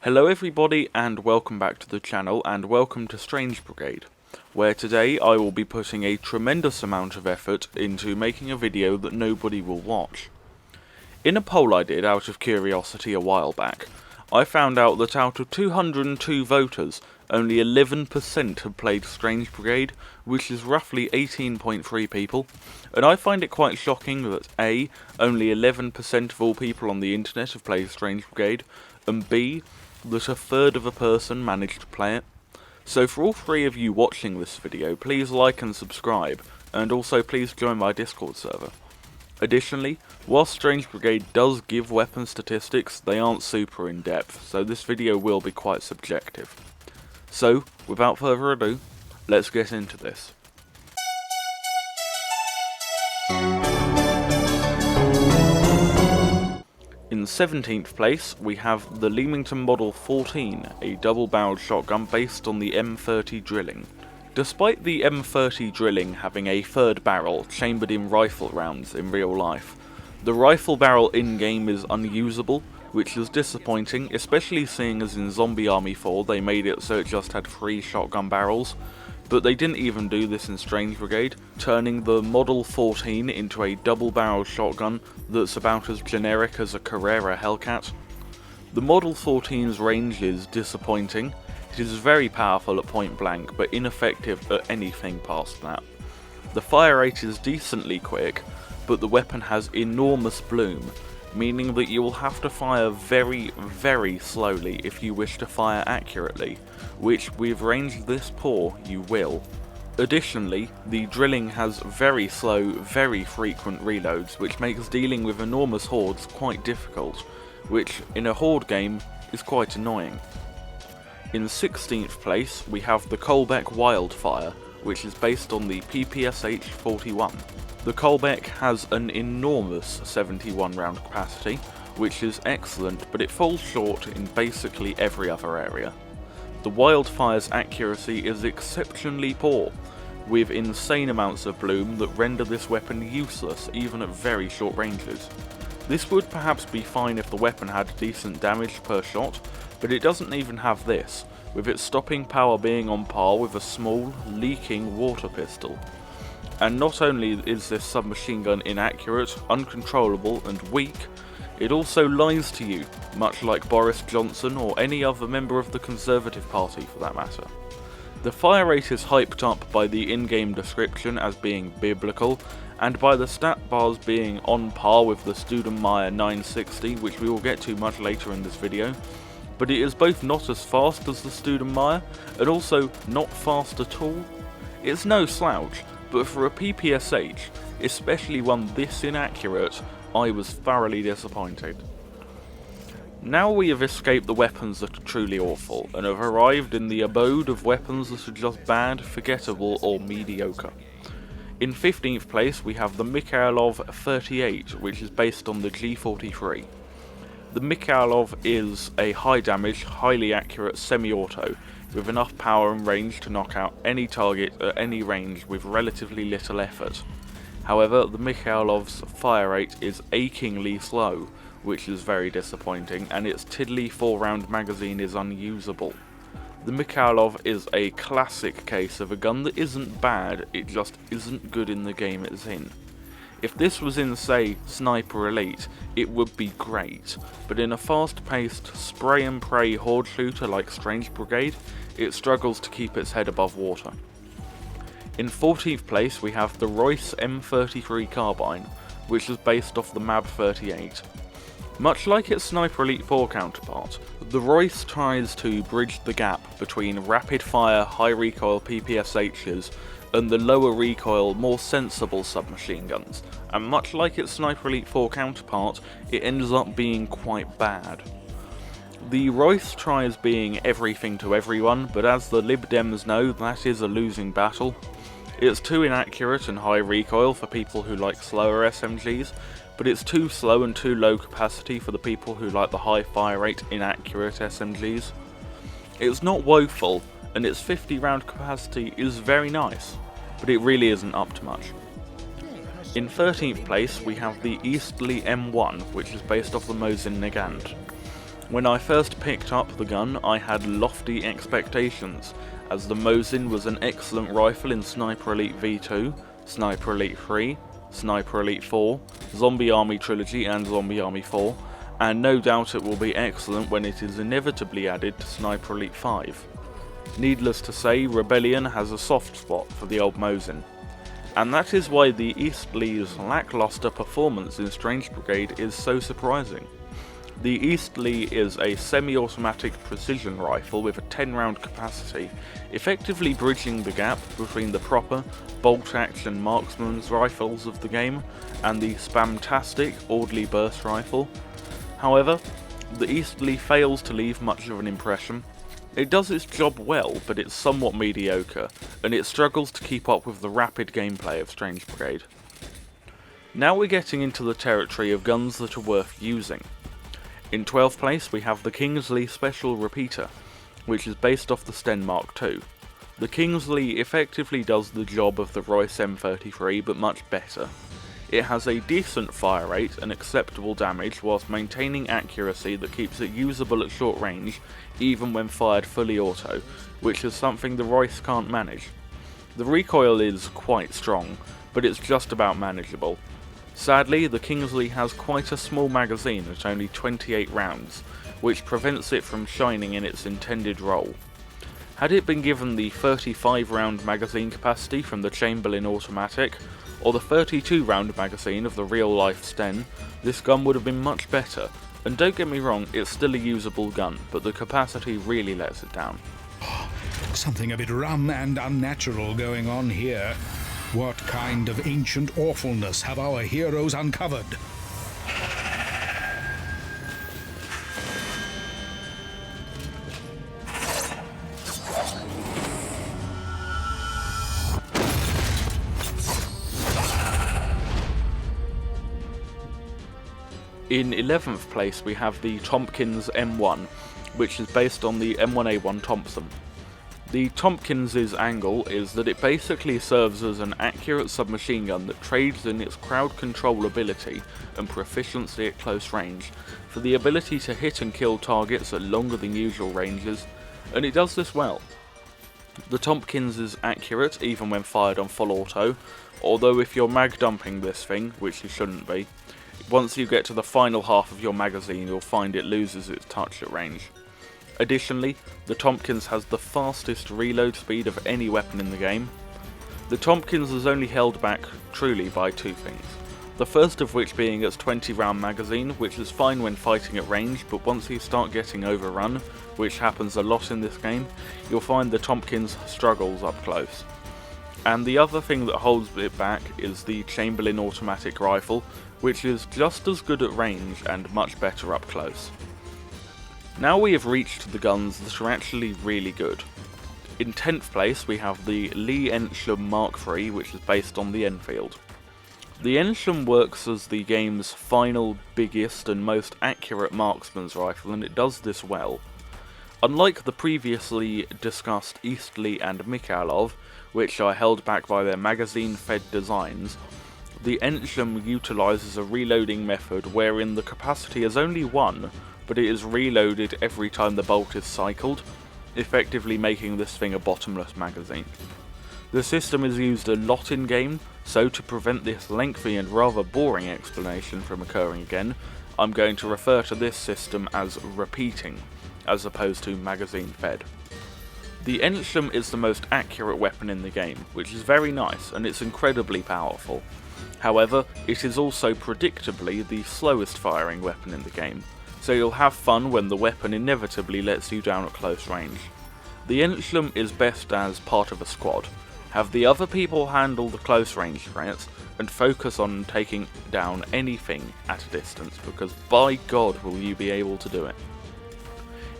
Hello everybody and welcome back to the channel and welcome to Strange Brigade, where today I will be putting a tremendous amount of effort into making a video that nobody will watch. In a poll I did out of curiosity a while back, I found out that out of 202 voters, only 11% have played Strange Brigade, which is roughly 18.3 people, and I find it quite shocking that A, only 11% of all people on the internet have played Strange Brigade, and B, that a third of a person managed to play it. So for all three of you watching this video, please like and subscribe, and also please join my Discord server. Additionally, whilst Strange Brigade does give weapon statistics, they aren't super in depth, so this video will be quite subjective. So, without further ado, let's get into this. In 17th place, we have the Leamington Model 14, a double-barreled shotgun based on the M30 drilling. Despite the M30 drilling having a third barrel chambered in rifle rounds in real life, the rifle barrel in-game is unusable, which is disappointing, especially seeing as in Zombie Army 4 they made it so it just had 3 shotgun barrels. But they didn't even do this in Strange Brigade, turning the Model 14 into a double-barreled shotgun that's about as generic as a Carrera Hellcat. The Model 14's range is disappointing. It is very powerful at point blank, but ineffective at anything past that. The fire rate is decently quick, but the weapon has enormous bloom, meaning that you will have to fire very, very slowly if you wish to fire accurately, which with range this poor you will. Additionally, the drilling has very slow, very frequent reloads, which makes dealing with enormous hordes quite difficult, which in a horde game is quite annoying. In 16th place we have the Colbeck Wildfire, which is based on the PPSH-41. The Colbeck has an enormous 71 round capacity, which is excellent, but it falls short in basically every other area. The Wildfire's accuracy is exceptionally poor, with insane amounts of bloom that render this weapon useless even at very short ranges. This would perhaps be fine if the weapon had decent damage per shot, but it doesn't even have this, with its stopping power being on par with a small, leaking water pistol. And not only is this submachine gun inaccurate, uncontrollable and weak, it also lies to you, much like Boris Johnson or any other member of the Conservative Party for that matter. The fire rate is hyped up by the in-game description as being biblical, and by the stat bars being on par with the Stoudenmire 960, which we will get to much later in this video, but it is both not as fast as the Stoudenmire, and also not fast at all. It's no slouch, but for a PPSH, especially one this inaccurate, I was thoroughly disappointed. Now we have escaped the weapons that are truly awful, and have arrived in the abode of weapons that are just bad, forgettable, or mediocre. In 15th place we have the Mikhailov 38, which is based on the G43. The Mikhailov is a high damage, highly accurate semi-auto, with enough power and range to knock out any target at any range with relatively little effort. However, the Mikhailov's fire rate is achingly slow, which is very disappointing, and its tiddly 4-round magazine is unusable. The Mikhailov is a classic case of a gun that isn't bad, it just isn't good in the game it's in. If this was in, say, Sniper Elite, it would be great, but in a fast-paced, spray-and-pray horde shooter like Strange Brigade, it struggles to keep its head above water. In 14th place we have the Royce M33 Carbine, which is based off the MAB 38. Much like its Sniper Elite 4 counterpart, the Royce tries to bridge the gap between rapid-fire, high-recoil PPSHs and the lower recoil, more sensible submachine guns, and much like its Sniper Elite 4 counterpart, it ends up being quite bad. The Royce tries being everything to everyone, but as the Lib Dems know, that is a losing battle. It's too inaccurate and high recoil for people who like slower SMGs, but it's too slow and too low capacity for the people who like the high fire rate, inaccurate SMGs. It's not woeful, and its 50 round capacity is very nice, but it really isn't up to much. In 13th place we have the Eastleigh M1, which is based off the Mosin Nagant. When I first picked up the gun, I had lofty expectations, as the Mosin was an excellent rifle in Sniper Elite V2, Sniper Elite 3, Sniper Elite 4, Zombie Army Trilogy and Zombie Army 4, and no doubt it will be excellent when it is inevitably added to Sniper Elite 5. Needless to say, Rebellion has a soft spot for the old Mosin, and that is why the Eastleigh's lackluster performance in Strange Brigade is so surprising. The Eastleigh is a semi-automatic precision rifle with a 10-round capacity, effectively bridging the gap between the proper, bolt-action marksman's rifles of the game and the spamtastic Audley burst rifle. However, the Eastleigh fails to leave much of an impression. It does its job well, but it's somewhat mediocre, and it struggles to keep up with the rapid gameplay of Strange Brigade. Now we're getting into the territory of guns that are worth using. In 12th place we have the Kingsley Special Repeater, which is based off the Sten Mark II. The Kingsley effectively does the job of the Royce M33 but much better. It has a decent fire rate and acceptable damage whilst maintaining accuracy that keeps it usable at short range even when fired fully auto, which is something the Royce can't manage. The recoil is quite strong, but it's just about manageable. Sadly, the Kingsley has quite a small magazine at only 28 rounds, which prevents it from shining in its intended role. Had it been given the 35 round magazine capacity from the Chamberlain automatic, or the 32 round magazine of the real life Sten, this gun would have been much better, and don't get me wrong, it's still a usable gun, but the capacity really lets it down. Something a bit rum and unnatural going on here. What kind of ancient awfulness have our heroes uncovered? In 11th place we have the Thompkins M1, which is based on the M1A1 Thompson. The Thompkins' angle is that it basically serves as an accurate submachine gun that trades in its crowd control ability and proficiency at close range for the ability to hit and kill targets at longer than usual ranges, and it does this well. The Thompkins is accurate even when fired on full auto, although if you're mag dumping this thing, which you shouldn't be, once you get to the final half of your magazine you'll find it loses its touch at range. Additionally, the Thompkins has the fastest reload speed of any weapon in the game. The Thompkins is only held back truly by two things. The first of which being its 20 round magazine, which is fine when fighting at range, but once you start getting overrun, which happens a lot in this game, you'll find the Thompkins struggles up close. And the other thing that holds it back is the Chamberlain automatic rifle, which is just as good at range and much better up close. Now we have reached the guns that are actually really good. In 10th place we have the Ensham Mark III, which is based on the Enfield. The Ensham works as the game's final, biggest and most accurate marksman's rifle, and it does this well. Unlike the previously discussed Eastleigh and Mikhailov, which are held back by their magazine-fed designs, the Ensham utilises a reloading method wherein the capacity is only 1, but it is reloaded every time the bolt is cycled, effectively making this thing a bottomless magazine. The system is used a lot in game, so to prevent this lengthy and rather boring explanation from occurring again, I'm going to refer to this system as repeating, as opposed to magazine fed. The Ensham is the most accurate weapon in the game, which is very nice and it's incredibly powerful. However, it is also predictably the slowest firing weapon in the game, so you'll have fun when the weapon inevitably lets you down at close range. The Ensham is best as part of a squad. Have the other people handle the close range threats and focus on taking down anything at a distance, because by God will you be able to do it.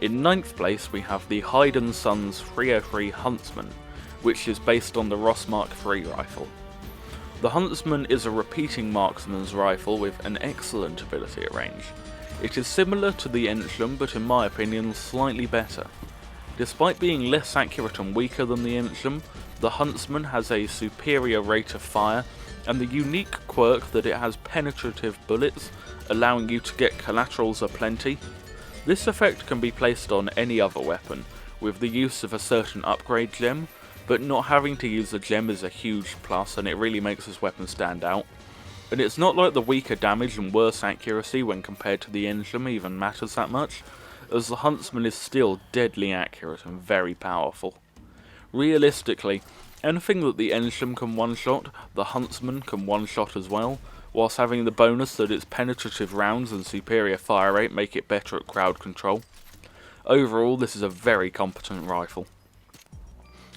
In 9th place we have the Hyde & Sons 303 Huntsman, which is based on the Ross Mark III rifle. The Huntsman is a repeating marksman's rifle with an excellent ability at range. It is similar to the Ensham, but in my opinion slightly better. Despite being less accurate and weaker than the Ensham, the Huntsman has a superior rate of fire and the unique quirk that it has penetrative bullets, allowing you to get collaterals aplenty. This effect can be placed on any other weapon, with the use of a certain upgrade gem, but not having to use a gem is a huge plus and it really makes this weapon stand out. And it's not like the weaker damage and worse accuracy when compared to the Ensham even matters that much, as the Huntsman is still deadly accurate and very powerful. Realistically, anything that the Ensham can one-shot, the Huntsman can one-shot as well, whilst having the bonus that its penetrative rounds and superior fire rate make it better at crowd control. Overall, this is a very competent rifle.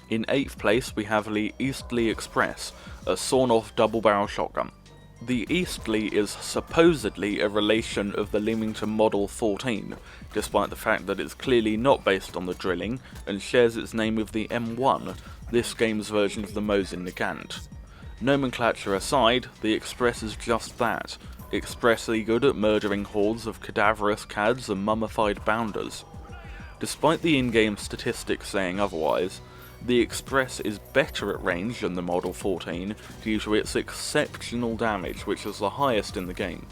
In 8th place we have the Eastleigh Express, a sawn-off double-barrel shotgun. The Eastleigh is supposedly a relation of the Leamington Model 14, despite the fact that it's clearly not based on the drilling and shares its name with the M1, this game's version of the Mosin Nagant. Nomenclature aside, the Express is just that, expressly good at murdering hordes of cadaverous cads and mummified bounders. Despite the in-game statistics saying otherwise, the Express is better at range than the Model 14 due to its exceptional damage, which is the highest in the game.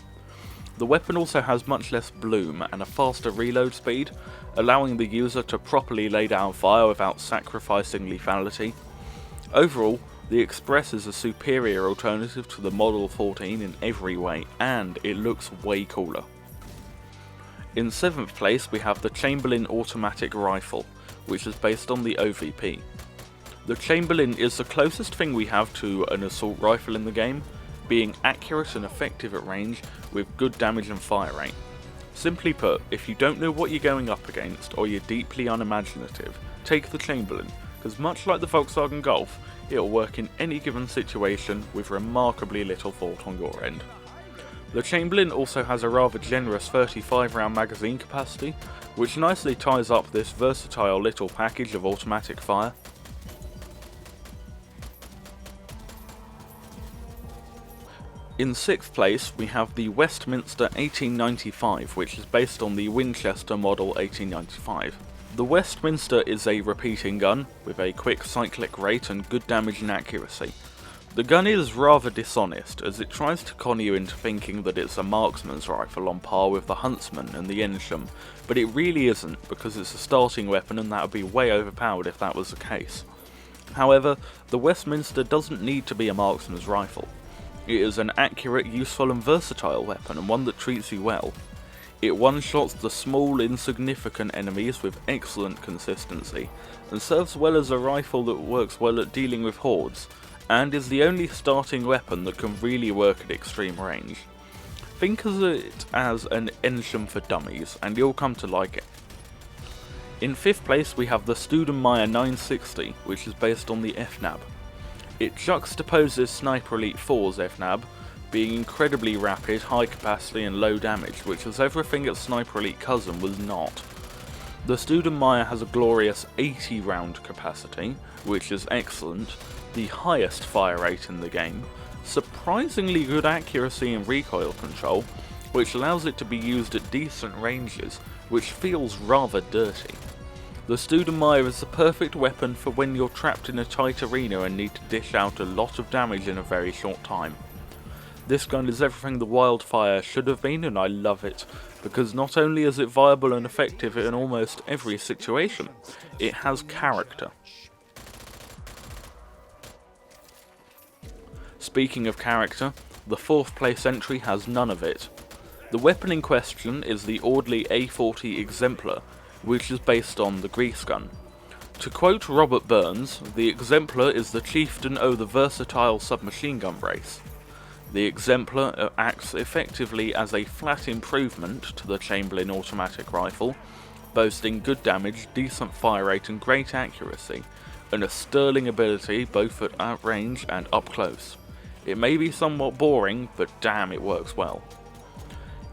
The weapon also has much less bloom and a faster reload speed, allowing the user to properly lay down fire without sacrificing lethality. Overall, the Express is a superior alternative to the Model 14 in every way, and it looks way cooler. In 7th place we have the Chamberlain automatic rifle, which is based on the OVP. The Chamberlain is the closest thing we have to an assault rifle in the game, being accurate and effective at range with good damage and fire rate. Simply put, if you don't know what you're going up against or you're deeply unimaginative, take the Chamberlain, because much like the Volkswagen Golf, it'll work in any given situation with remarkably little thought on your end. The Chamberlain also has a rather generous 35 round magazine capacity, which nicely ties up this versatile little package of automatic fire. In 6th place we have the Westminster 1895, which is based on the Winchester Model 1895. The Westminster is a repeating gun, with a quick cyclic rate and good damage and accuracy. The gun is rather dishonest, as it tries to con you into thinking that it's a marksman's rifle on par with the Huntsman and the Ensham, but it really isn't, because it's a starting weapon and that would be way overpowered if that was the case. However, the Westminster doesn't need to be a marksman's rifle. It is an accurate, useful and versatile weapon, and one that treats you well. It one-shots the small, insignificant enemies with excellent consistency, and serves well as a rifle that works well at dealing with hordes, and is the only starting weapon that can really work at extreme range. Think of it as an Ensham for dummies, and you'll come to like it. In 5th place we have the Stoudenmire 960, which is based on the FNAB. It juxtaposes Sniper Elite 4's FNAB, being incredibly rapid, high capacity and low damage, which is everything its Sniper Elite cousin was not. The Stoudenmire has a glorious 80 round capacity, which is excellent, the highest fire rate in the game, surprisingly good accuracy and recoil control, which allows it to be used at decent ranges, which feels rather dirty. The Stoudenmire is the perfect weapon for when you're trapped in a tight arena and need to dish out a lot of damage in a very short time. This gun is everything the Wildfire should have been, and I love it, because not only is it viable and effective in almost every situation, it has character. Speaking of character, the 4th place entry has none of it. The weapon in question is the Audley A40 Exemplar, which is based on the grease gun. To quote Robert Burns, the Exemplar is the chieftain of the versatile submachine gun race. The Exemplar acts effectively as a flat improvement to the Chamberlain automatic rifle, boasting good damage, decent fire rate and great accuracy, and a sterling ability both at outrange and up close. It may be somewhat boring, but damn it works well.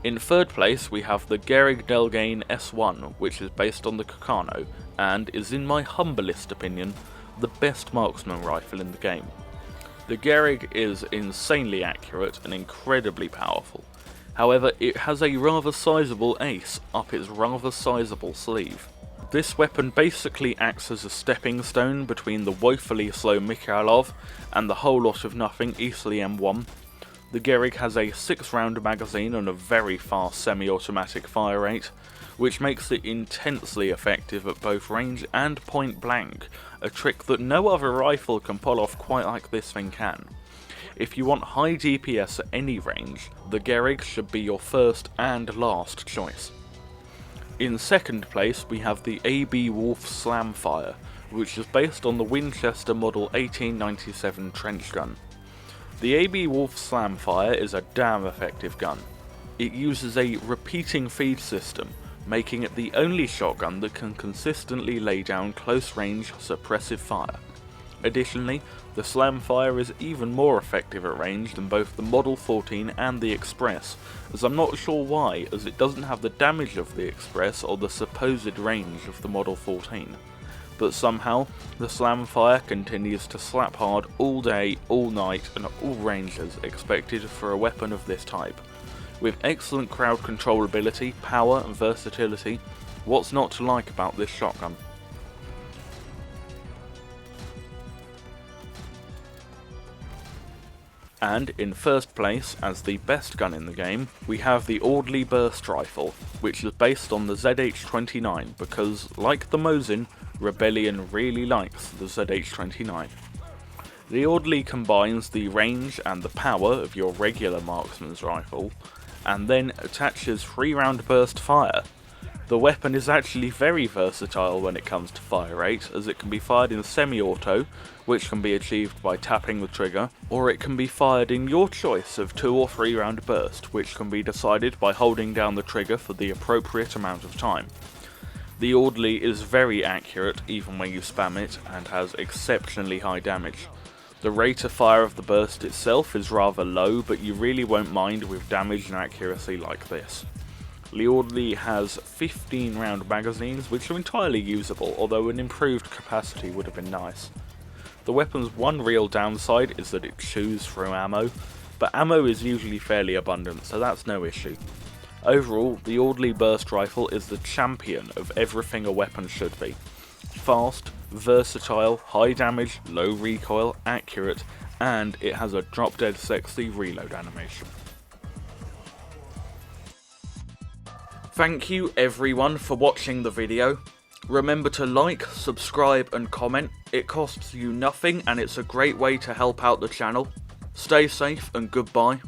In 3rd place we have the Gehrig-Delgane S1, which is based on the Kakano, and is in my humblest opinion, the best marksman rifle in the game. The Gehrig is insanely accurate and incredibly powerful, however it has a rather sizable ace up its rather sizable sleeve. This weapon basically acts as a stepping stone between the woefully slow Mikhailov and the whole lot of nothing Eastleigh M1. The Gehrig has a 6-round magazine and a very fast semi-automatic fire rate, which makes it intensely effective at both range and point blank, a trick that no other rifle can pull off quite like this thing can. If you want high DPS at any range, the Gehrig should be your first and last choice. In second place we have the AB Woolf Slamfire, which is based on the Winchester Model 1897 trench gun. The AB Woolf Slamfire is a damn effective gun. It uses a repeating feed system, making it the only shotgun that can consistently lay down close-range suppressive fire. Additionally, the Slamfire is even more effective at range than both the Model 14 and the Express, as I'm not sure why, as it doesn't have the damage of the Express or the supposed range of the Model 14. But somehow, the Slamfire continues to slap hard all day, all night, and at all ranges expected for a weapon of this type. With excellent crowd control ability, power and versatility, what's not to like about this shotgun? And in first place, as the best gun in the game, we have the Audley Burst Rifle, which is based on the ZH-29 because, like the Mosin, Rebellion really likes the ZH-29. The Audley combines the range and the power of your regular marksman's rifle, and then attaches 3-round burst fire. The weapon is actually very versatile when it comes to fire rate, as it can be fired in semi-auto, which can be achieved by tapping the trigger, or it can be fired in your choice of 2 or 3 round burst, which can be decided by holding down the trigger for the appropriate amount of time. The Audley is very accurate even when you spam it, and has exceptionally high damage. The rate of fire of the burst itself is rather low, but you really won't mind with damage and accuracy like this. The Audley has 15 round magazines, which are entirely usable, although an improved capacity would have been nice. The weapon's one real downside is that it chews through ammo, but ammo is usually fairly abundant, so that's no issue. Overall, the Audley Burst Rifle is the champion of everything a weapon should be. Fast, versatile, high damage, low recoil, accurate, and it has a drop-dead sexy reload animation. Thank you everyone for watching the video. Remember to like, subscribe and comment. It costs you nothing and it's a great way to help out the channel. Stay safe and goodbye.